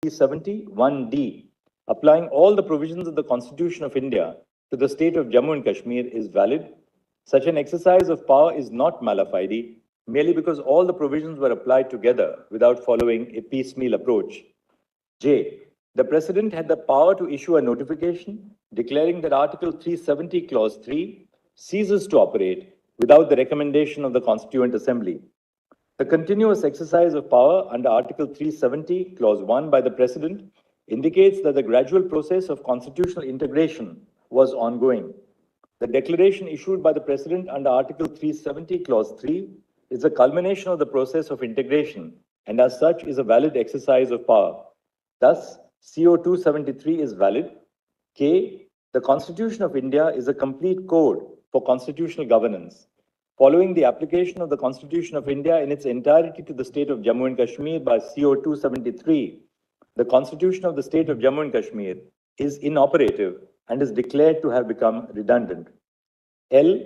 371D, applying all the provisions of the Constitution of India to the state of Jammu and Kashmir is valid. Such an exercise of power is not mala fide, merely because all the provisions were applied together without following a piecemeal approach. J. The President had the power to issue a notification declaring that Article 370, Clause 3 ceases to operate without the recommendation of the Constituent Assembly. The continuous exercise of power under Article 370, Clause 1 by the President indicates that the gradual process of constitutional integration was ongoing. The declaration issued by the President under Article 370, Clause 3 is a culmination of the process of integration and as such is a valid exercise of power. Thus, CO 273 is valid. K. The Constitution of India is a complete code for constitutional governance. Following the application of the Constitution of India in its entirety to the state of Jammu and Kashmir by CO 273, the Constitution of the state of Jammu and Kashmir is inoperative and is declared to have become redundant. L.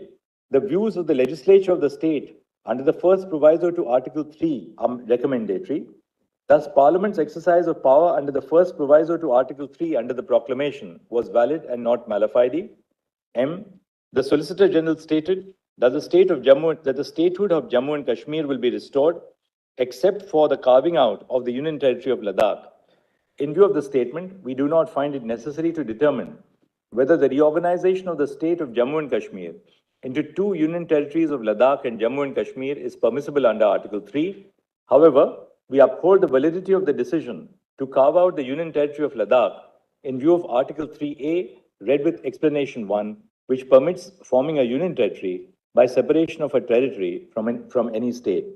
The views of the legislature of the state under the first proviso to Article 3 are recommendatory. Thus, Parliament's exercise of power under the first proviso to Article 3 under the proclamation was valid and not mala fide. M. The Solicitor General stated that the statehood of Jammu and Kashmir will be restored, except for the carving out of the Union Territory of Ladakh. In view of the statement, we do not find it necessary to determine whether the reorganization of the state of Jammu and Kashmir into two Union Territories of Ladakh and Jammu and Kashmir is permissible under Article 3. However, we uphold the validity of the decision to carve out the Union Territory of Ladakh in view of Article 3A, read with Explanation 1, which permits forming a Union Territory by separation of a territory from any state.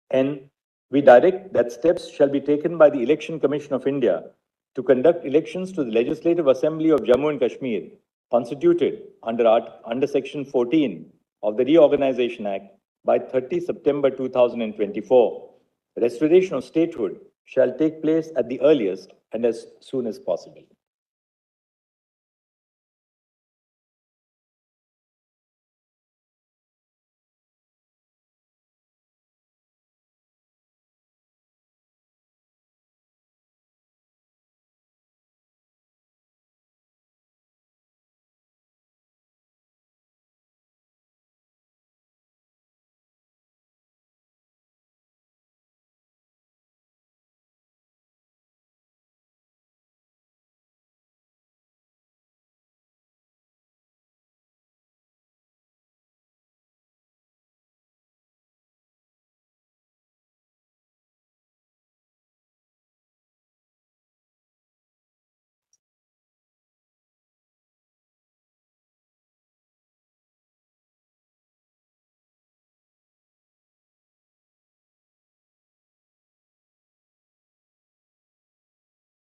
N. We direct that steps shall be taken by the Election Commission of India to conduct elections to the Legislative Assembly of Jammu and Kashmir, constituted under Section 14 of the Reorganization Act by 30 September 2024. Restoration of statehood shall take place at the earliest and as soon as possible.